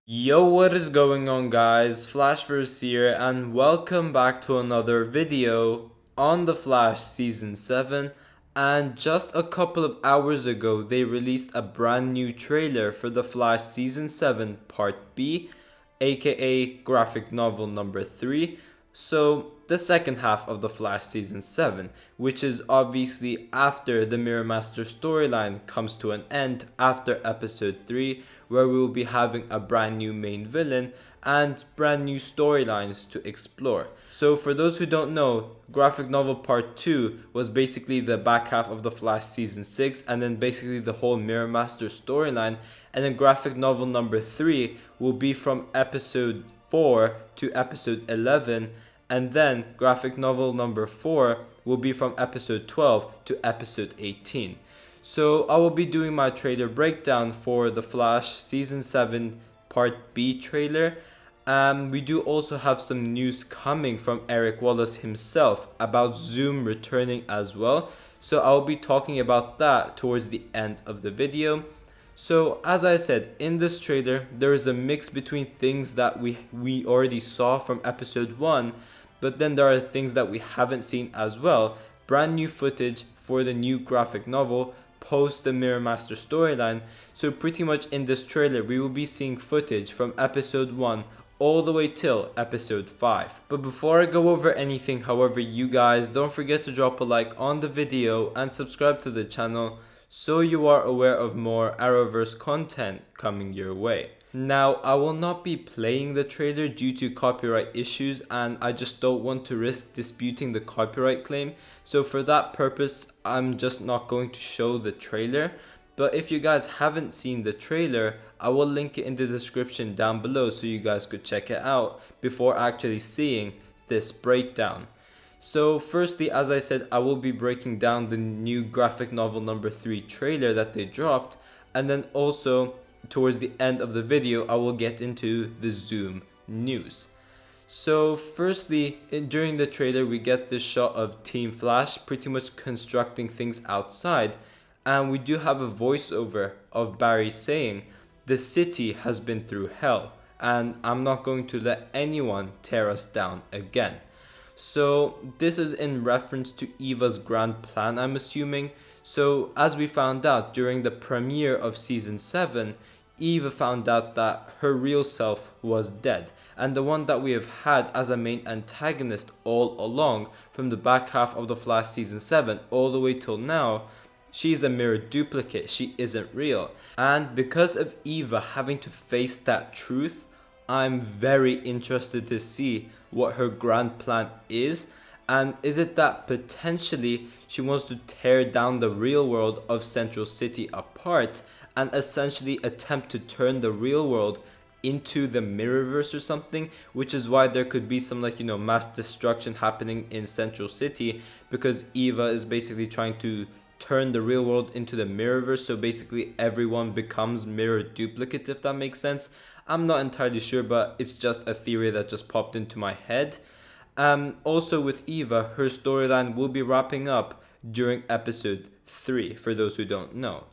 Yo, what is going on, guys? Flashverse here, and welcome back to another video on The Flash Season 7. And just a couple of hours ago, they released a brand new trailer for The Flash Season 7 Part B, aka graphic novel number 3. So, the second half of The Flash Season 7, which is obviously after the Mirror Master storyline comes to an end after episode 3, where we will be having a brand new main villain and brand new storylines to explore. So for those who don't know, graphic novel part 2 was basically the back half of the Flash season 6 and then basically the whole Mirror Master storyline, and then graphic novel number 3 will be from episode 4 to episode 11, and then graphic novel number 4 will be from episode 12 to episode 18. So I will be doing my trailer breakdown for The Flash Season 7 Part B trailer. We do also have some news coming from Eric Wallace himself about Zoom returning as well. So I will be talking about that towards the end of the video. So as I said, in this trailer, there is a mix between things that we already saw from episode 1, but then there are things that we haven't seen as well. Brand new footage for the new graphic novel post the Mirror Master storyline. So pretty much in this trailer we will be seeing footage from episode 1 all the way till episode 5. But before I go over anything, however, you guys don't forget to drop a like on the video and subscribe to the channel so you are aware of more Arrowverse content coming your way. Now, I will not be playing the trailer due to copyright issues, and I just don't want to risk disputing the copyright claim. So for that purpose, I'm just not going to show the trailer. But if you guys haven't seen the trailer, I will link it in the description down below so you guys could check it out before actually seeing this breakdown. So firstly, as I said, I will be breaking down the new graphic novel number 3 trailer that they dropped, and then also towards the end of the video I will get into the Zoom news. So firstly, during the trailer we get this shot of Team Flash pretty much constructing things outside, and we do have a voiceover of Barry saying, "The city has been through hell, and I'm not going to let anyone tear us down again." So this is in reference to Eva's grand plan, I'm assuming. So as we found out during the premiere of season 7, Eva found out that her real self was dead, and the one that we have had as a main antagonist all along, from the back half of The Flash season 7 all the way till now, she's a mirror duplicate, she isn't real. And because of Eva having to face that truth, I'm very interested to see what her grand plan is. And is it that potentially she wants to tear down the real world of Central City apart and essentially attempt to turn the real world into the Mirrorverse or something, which is why there could be some mass destruction happening in Central City, because Eva is basically trying to turn the real world into the Mirrorverse, so basically everyone becomes mirror duplicates, if that makes sense. I'm not entirely sure, but it's just a theory that just popped into my head. Also with Eva, her storyline will be wrapping up during episode 3, for those who don't know.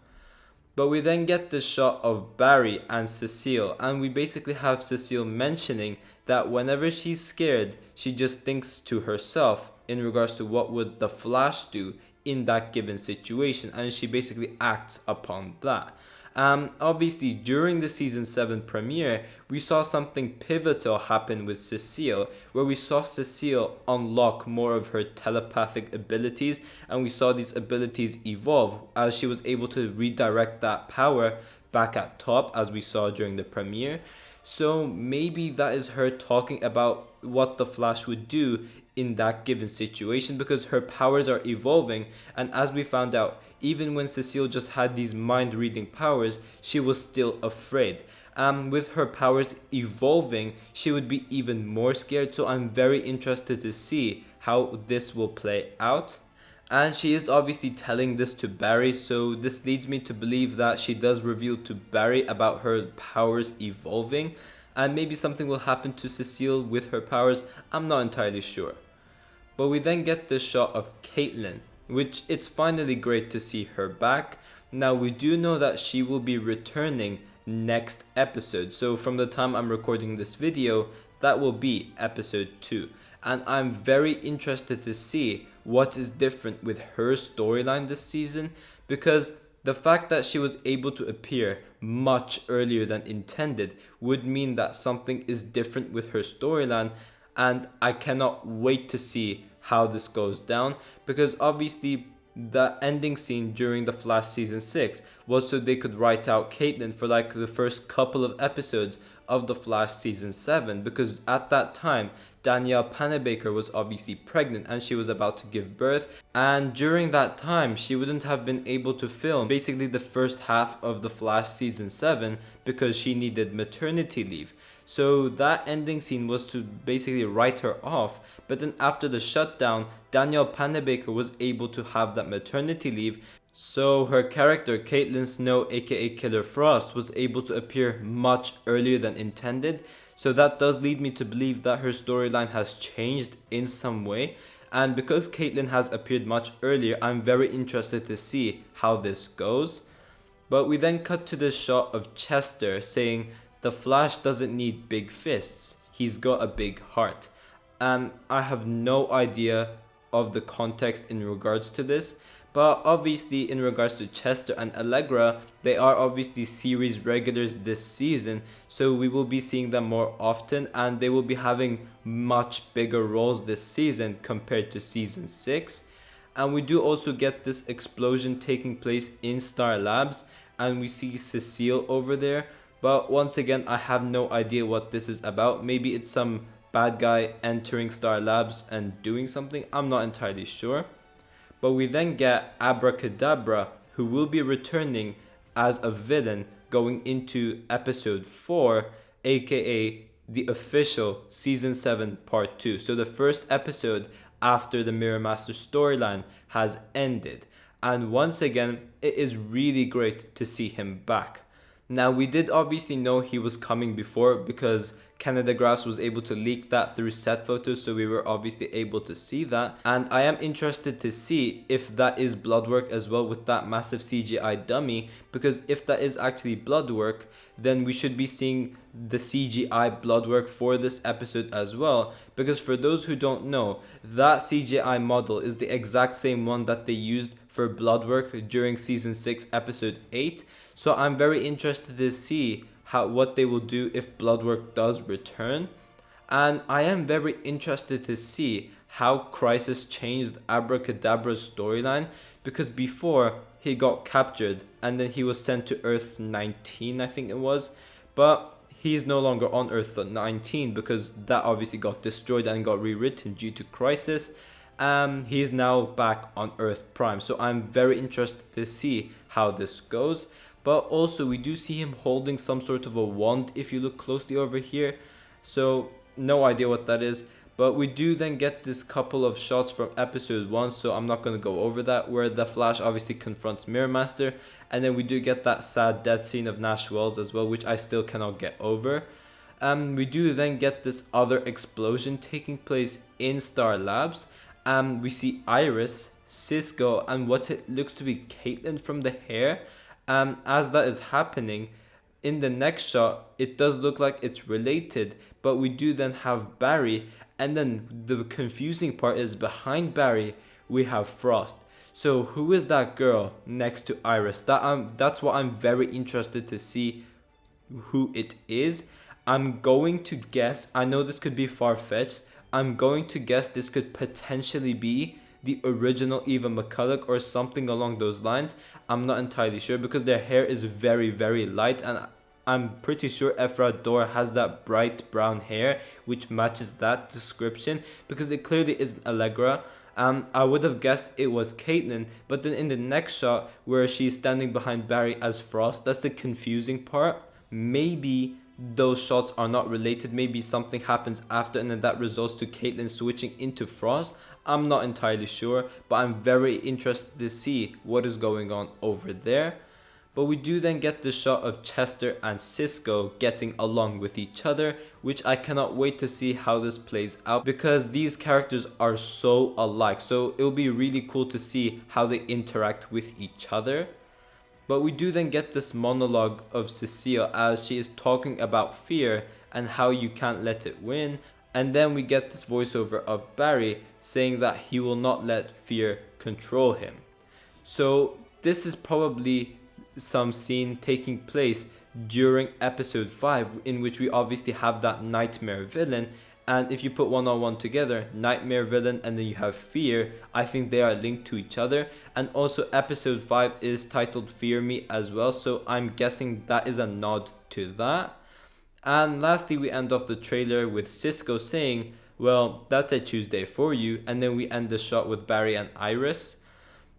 But we then get this shot of Barry and Cecile, and we basically have Cecile mentioning that whenever she's scared, she just thinks to herself in regards to what would the Flash do in that given situation, and she basically acts upon that. Obviously, during the season 7 premiere, we saw something pivotal happen with Cecile, where we saw Cecile unlock more of her telepathic abilities, and we saw these abilities evolve as she was able to redirect that power back at top, as we saw during the premiere. So maybe that is her talking about what the Flash would do in that given situation, because her powers are evolving, and as we found out, even when Cecile just had these mind-reading powers, she was still afraid. With her powers evolving, she would be even more scared, so I'm very interested to see how this will play out. And she is obviously telling this to Barry, so this leads me to believe that she does reveal to Barry about her powers evolving, and maybe something will happen to Cecile with her powers, I'm not entirely sure. But we then get this shot of Caitlin, which it's finally great to see her back. Now we do know that she will be returning next episode. So from the time I'm recording this video, that will be episode 2. And I'm very interested to see what is different with her storyline this season, because the fact that she was able to appear much earlier than intended would mean that something is different with her storyline, and I cannot wait to see how this goes down, because obviously the ending scene during the Flash season 6 was so they could write out Caitlyn for like the first couple of episodes of the Flash season 7, because at that time Danielle Panabaker was obviously pregnant and she was about to give birth, and during that time she wouldn't have been able to film basically the first half of the Flash season 7 because she needed maternity leave. So that ending scene was to basically write her off, but then after the shutdown, Danielle Panabaker was able to have that maternity leave. So her character, Caitlin Snow aka Killer Frost, was able to appear much earlier than intended. So that does lead me to believe that her storyline has changed in some way. And because Caitlin has appeared much earlier, I'm very interested to see how this goes. But we then cut to this shot of Chester saying, "The Flash doesn't need big fists, he's got a big heart." And I have no idea of the context in regards to this, but obviously in regards to Chester and Allegra, they are obviously series regulars this season, so we will be seeing them more often and they will be having much bigger roles this season compared to season 6. And we do also get this explosion taking place in Star Labs, and we see Cecile over there, but once again I have no idea what this is about. Maybe it's some bad guy entering Star Labs and doing something, I'm not entirely sure. But we then get Abracadabra, who will be returning as a villain going into episode 4, aka the official season 7 part 2. So the first episode after the Mirror Master storyline has ended. And once again, it is really great to see him back. Now, we did obviously know he was coming before because Canada Graphs was able to leak that through set photos, so we were obviously able to see that. And I am interested to see if that is blood work as well with that massive CGI dummy, because if that is actually blood work, then we should be seeing the CGI blood work for this episode as well. Because for those who don't know, that CGI model is the exact same one that they used for blood work during season 6 episode 8. So I'm very interested to see what they will do if Bloodwork does return. And I am very interested to see how Crisis changed Abracadabra's storyline, because before he got captured and then he was sent to Earth 19, I think it was, but he's no longer on Earth 19 because that obviously got destroyed and got rewritten due to Crisis. He is now back on Earth Prime, so I'm very interested to see how this goes. But also we do see him holding some sort of a wand if you look closely over here, so no idea what that is. But we do then get this couple of shots from episode 1, so I'm not going to go over that, where the Flash obviously confronts Mirror Master, and then we do get that sad death scene of Nash Wells as well, which I still cannot get over. We do then get this other explosion taking place in Star Labs. We see Iris, Cisco, and what it looks to be Caitlyn from the hair. As that is happening, in the next shot, it does look like it's related, but we do then have Barry, and then the confusing part is behind Barry, we have Frost. So who is that girl next to Iris? That's what I'm very interested to see who it is. I'm going to guess, I know this could be far-fetched, I'm going to guess this could potentially be the original Eva McCulloch or something along those lines. I'm not entirely sure because their hair is very, very light, and I'm pretty sure Ephra Dor has that bright brown hair which matches that description, because it clearly isn't Allegra. I would have guessed it was Caitlyn, but then in the next shot where she's standing behind Barry as Frost, that's the confusing part. Maybe those shots are not related, maybe something happens after and then that results to Caitlyn switching into Frost. I'm not entirely sure, but I'm very interested to see what is going on over there. But we do then get the shot of Chester and Cisco getting along with each other, which I cannot wait to see how this plays out, because these characters are so alike. So it'll be really cool to see how they interact with each other. But we do then get this monologue of Cecile as she is talking about fear and how you can't let it win. And then we get this voiceover of Barry saying that he will not let fear control him. So this is probably some scene taking place during episode 5, in which we obviously have that nightmare villain. And if you put one on one together, nightmare villain and then you have fear, I think they are linked to each other. And also episode 5 is titled Fear Me as well, so I'm guessing that is a nod to that. And lastly, we end off the trailer with Cisco saying, well, that's a Tuesday for you. And then we end the shot with Barry and Iris.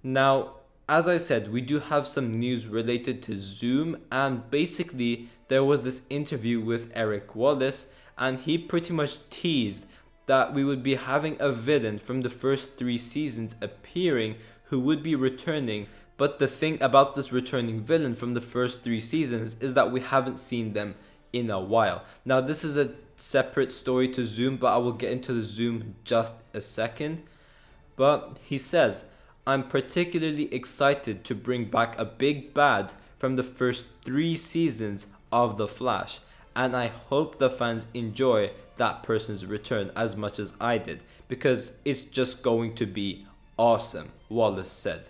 Now, as I said, we do have some news related to Zoom, and basically there was this interview with Eric Wallace, and he pretty much teased that we would be having a villain from the first 3 seasons appearing who would be returning. But the thing about this returning villain from the first 3 seasons is that we haven't seen them in a while. Now, this is a separate story to Zoom, but I will get into the Zoom in just a second. But he says, I'm particularly excited to bring back a big bad from the first 3 seasons of The Flash, and I hope the fans enjoy that person's return as much as I did, because it's just going to be awesome, Wallace said.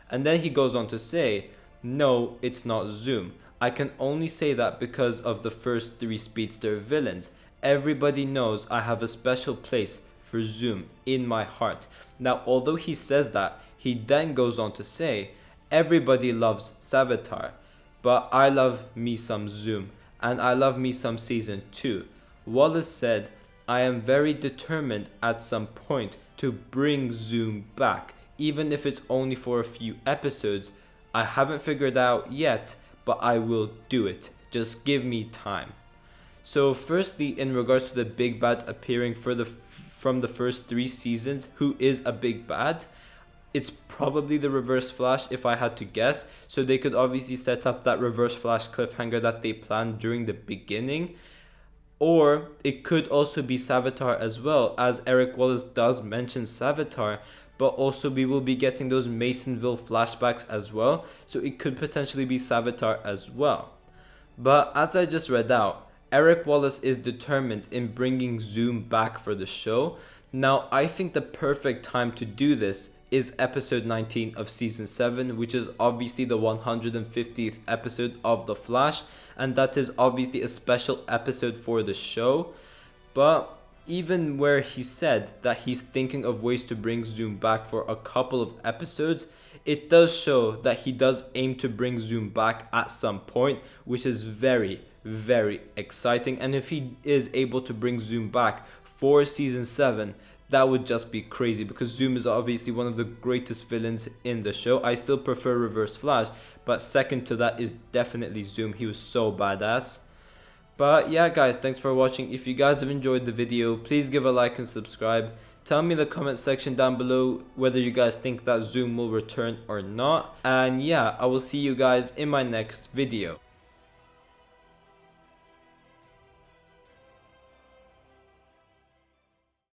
And then he goes on to say, no, it's not Zoom. I can only say that because of the first 3 Speedster villains. Everybody knows I have a special place for Zoom in my heart. Now, although he says that, he then goes on to say, everybody loves Savitar, but I love me some Zoom, and I love me some Season 2. Wallace said, I am very determined at some point to bring Zoom back, even if it's only for a few episodes. I haven't figured out yet, but I will do it. Just give me time. So firstly, in regards to the big bad appearing from the first 3 seasons, who is a big bad? It's probably the Reverse Flash if I had to guess. So they could obviously set up that Reverse Flash cliffhanger that they planned during the beginning. Or it could also be Savitar as well, as Eric Wallace does mention Savitar. But also we will be getting those Masonville flashbacks as well. So it could potentially be Savitar as well. But as I just read out, Eric Wallace is determined in bringing Zoom back for the show. Now, I think the perfect time to do this is episode 19 of season 7, which is obviously the 150th episode of The Flash, and that is obviously a special episode for the show. But even where he said that he's thinking of ways to bring Zoom back for a couple of episodes, it does show that he does aim to bring Zoom back at some point, which is very, very exciting. And if he is able to bring Zoom back for season 7, that would just be crazy, because Zoom is obviously one of the greatest villains in the show. I still prefer Reverse Flash, but second to that is definitely Zoom. He was so badass. But yeah guys, thanks for watching. If you guys have enjoyed the video, please give a like and subscribe. Tell me in the comment section down below whether you guys think that Zoom will return or not. And yeah, I will see you guys in my next video.